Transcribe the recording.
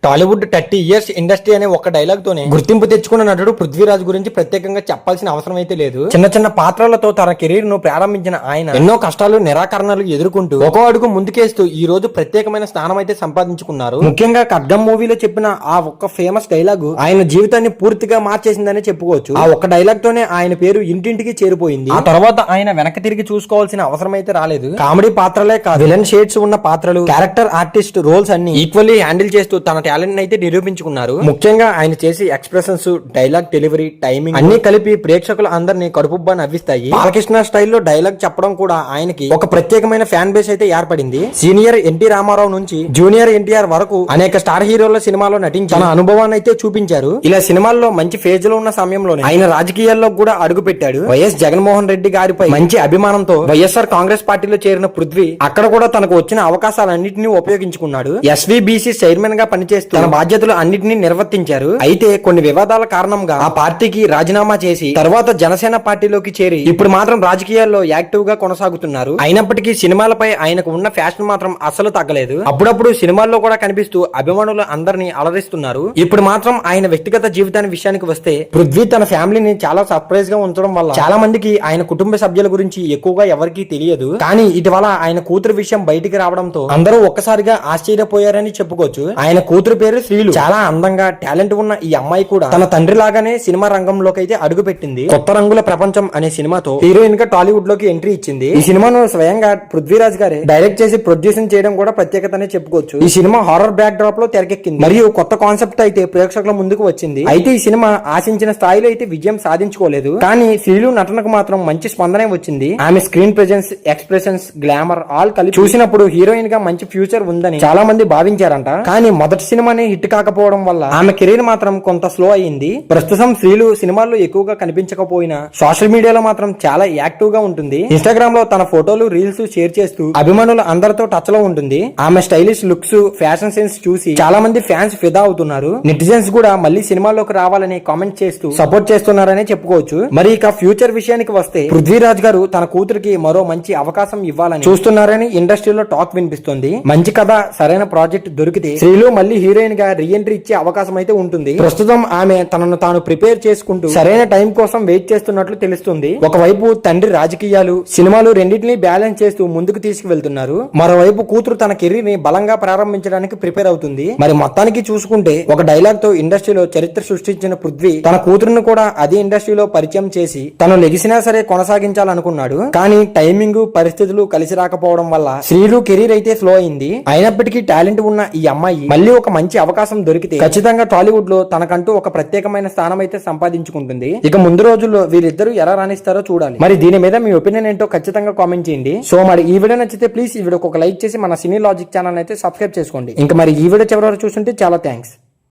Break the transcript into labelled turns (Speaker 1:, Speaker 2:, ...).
Speaker 1: Tollywood 30 years industry అనే ఒక dialogue తోనే గుర్తింపు తెచ్చుకున్న నటుడు పృథ్వీరాజ్ గురించి ప్రత్యేకంగా చెప్పాల్సిన అవసరం అయితే లేదు. చిన్న చిన్న పాత్రలతో తన కెరీర్ ను ప్రారంభించిన ఆయన ఎన్నో కష్టాలు నిరాకరణలు ఎదుర్కొంటూ ఒక అడుగు ముందుకేస్తూ ఈ రోజు ప్రత్యేకమైన స్థానం అయితే సంపాదించుకున్నారు. ముఖ్యంగా ఖడ్గం మూవీలో చెప్పిన ఆ ఒక్క ఫేమస్ డైలాగ్ ఆయన జీవితాన్ని పూర్తిగా మార్చేసిందని చెప్పుకోవచ్చు. ఆ ఒక్క డైలాగ్ తోనే ఆయన పేరు ఇంటింటికి చేరిపోయింది. ఆ తర్వాత ఆయన వెనక్కి తిరిగి చూసుకోవాల్సిన అవసరం అయితే రాలేదు. కామెడీ పాత్రలే కాదు, విలన్ షేడ్స్ ఉన్న పాత్రలు, క్యారెక్టర్ ఆర్టిస్ట్ రోల్స్ అన్ని ఈక్వల్లీ హ్యాండిల్ చేస్తూ తన టాలెంట్ అయితే నిరూపించుకున్నారు. ముఖ్యంగా ఆయన చేసే ఎక్స్ప్రెషన్స్, డైలాగ్ డెలివరీ, టైమింగ్ అన్ని కలిపి ప్రేక్షకులు అందరినీ కడుపుబ్బా నవ్విస్తాయి. బాలకృష్ణ స్టైల్లో డైలాగ్ చెప్పడం కూడా ఆయనకి ఒక ప్రత్యేకమైన ఫ్యాన్ బేస్ అయితే ఏర్పడింది. సీనియర్ ఎన్టీ రామారావు నుంచి జూనియర్ ఎన్టీఆర్ వరకు అనేక స్టార్ హీరోల సినిమాలో నటించి తన అనుభవాన్ని అయితే చూపించారు. ఇలా సినిమాల్లో మంచి ఫేజ్ లో ఉన్న సమయంలోనే ఆయన రాజకీయాల్లో కూడా అడుగు పెట్టాడు. వైఎస్ జగన్మోహన్ రెడ్డి గారిపై మంచి అభిమానంతో వైఎస్ఆర్ కాంగ్రెస్ పార్టీలో చేరిన పృథ్వీ అక్కడ కూడా తనకు వచ్చిన అవకాశాలన్నింటినీ ఉపయోగించుకున్నాడు. ఎస్వీబీసీ చైర్మన్ గా పనిచేస్తూ తన బాధ్యతలు అన్నింటినీ నిర్వర్తించారు. అయితే కొన్ని వివాదాల కారణంగా ఆ పార్టీకి రాజీనామా చేసి తర్వాత జనసేన పార్టీలోకి చేరి ఇప్పుడు మాత్రం రాజకీయాల్లో యాక్టివ్ గా కొనసాగుతున్నారు. అయినప్పటికీ సినిమాలపై ఆయనకు ఉన్న ఫ్యాషన్ మాత్రం అస్సలు తగ్గలేదు. అప్పుడప్పుడు సినిమాల్లో కూడా కనిపిస్తూ అభిమానులు అందరినీ అలరిస్తున్నారు. ఇప్పుడు మాత్రం ఆయన వ్యక్తిగత జీవితాన్ని విషయానికి వస్తే పృథ్వీ తన ఫ్యామిలీని చాలా సర్ప్రైజ్ గా ఉంచడం వల్ల చాలా మందికి ఆయన కుటుంబ సభ్యుల గురించి ఎక్కువగా ఎవరికీ తెలియదు. కానీ ఇటీవల ఆయన కూతురు విషయం బయటికి రావడంతో అందరూ ఒక్కసారిగా ఆశ్చర్యపోయారని చెప్పుకోవచ్చు. ఆయన కూతురు పేరు శ్రీలు. చాలా అందంగా టాలెంట్ ఉన్న ఈ అమ్మాయి కూడా తన తండ్రి లాగానే సినిమా రంగంలోకి అయితే అడుగు పెట్టింది. కొత్త రంగుల ప్రపంచం అనే సినిమాతో హీరోయిన్ గా టాలీవుడ్ లోకి ఎంట్రీ ఇచ్చింది. ఈ సినిమాను స్వయంగా పృథ్వీరాజ్ గారే డైరెక్ట్ చేసి ప్రొడ్యూసింగ్ చేయడం కూడా ప్రత్యేకతనే చెప్పుకోవచ్చు. ఈ సినిమా హారర్ బ్యాక్ డ్రాప్ లో తెరకెక్కింది మరియు కొత్త కాన్సెప్ట్ అయితే ప్రేక్షకుల ముందుకు వచ్చింది. అయితే ఈ సినిమా ఆశించిన స్థాయిలో అయితే విజయం సాధించుకోలేదు. కానీ శ్రీలు నటనకు మాత్రం మంచి స్పందనే వచ్చింది. ఆమె screen presence, expressions, glamour all కలిపి చూసినప్పుడు హీరోయిన్ గా మంచి ఫ్యూచర్ ఉందని చాలా మంది భావించారంట. కానీ మొదటి సినిమానే హిట్ కాకపోవడం వల్ల ఆమె కెరీర్ మాత్రం కొంత స్లో అయింది. ప్రస్తుతం శ్రీలు సినిమాల్లో ఎక్కువగా కనిపించకపోయినా సోషల్ మీడియాలో మాత్రం చాలా యాక్టివ్ గా ఉంటుంది. ఇన్స్టాగ్రామ్ లో తన ఫోటోలు, రీల్స్ షేర్ చేస్తూ అభిమానులు అందరితో టచ్ లో ఉంటుంది. ఆమె స్టైలిష్ లుక్స్, ఫ్యాషన్ సెన్స్ చూసి చాలా మంది ఫ్యాన్స్ ఫిదా అవుతున్నారు. నెటిజన్స్ కూడా మళ్ళీ సినిమాల్లోకి రావాలని కామెంట్ చేస్తూ సపోర్ట్ చేస్తున్నారనే చెప్పుకోవచ్చు. మరి ఇక ఫ్యూచర్ విషయానికి వస్తే పృథ్వీరాజ్ గారు తన కూతురికి మరో మంచి అవకాశం ఇవ్వాలని చూస్తున్నారని ఇండస్ట్రీలో టాక్ వినిపిస్తుంది. మంచి కథ, సరైన ప్రాజెక్ట్ దొరికితే శ్రీలు మళ్ళీ హీరోయిన్ గా రీఎంట్రీ ఇచ్చే అవకాశం అయితే ఉంటుంది. ప్రస్తుతం ఆమె తనను తాను ప్రిపేర్ చేసుకుంటూ సరైన టైం కోసం వెయిట్ చేస్తున్నట్లు తెలుస్తుంది. ఒకవైపు తండ్రి రాజకీయాలు, సినిమాలు రెండింటినీ బ్యాలెన్స్ చేస్తూ ముందుకు తీసుకువెళ్తున్నారు. మరోవైపు కూతురు తన కెరీర్ ని బలంగా ప్రారంభించడానికి ప్రిపేర్ అవుతుంది. మరి మొత్తానికి చూసుకుంటే ఒక డైలాగ్ తో ఇండస్ట్రీలో చరిత్ర సృష్టించిన పృథ్వీ తన కూతురును కూడా అదే ఇండస్ట్రీలో పరిచయం చేసి తను లెగిసినా సరే కొనసాగించాలనుకున్నాడు. కానీ టైమింగ్, పరిస్థితులు కలిసి రాకపోవడం వల్ల శ్రీలు కెరీర్ అయితే స్లో అయింది. అయినప్పటికీ టాలెంట్ ఉన్న ఈ అమ్మాయి మళ్ళీ ఒక మంచి అవకాశం దొరికితే ఖచ్చితంగా టాలీవుడ్ లో తనకంటూ ఒక ప్రత్యేకమైన స్థానం అయితే సంపాదించుకుంటుంది. ఇక ముందు రోజుల్లో వీరిద్దరూ ఎలా రాణిస్తారో చూడాలి. మరి దీని మీద మీ ఒపీనియన్ ఏంటో ఖచ్చితంగా కామెంట్ చేయండి. సో మరి ఈ వీడియో నచ్చితే ప్లీజ్ ఈ వీడియోకి ఒక లైక్ చేసి మన సినీ లాజిక్ ఛానల్ అయితే సబ్స్క్రైబ్ చేసుకోండి. ఇంకా మరి ఈ వీడియో చివరి వరకు చూస్తుంటే చాలా థ్యాంక్స్.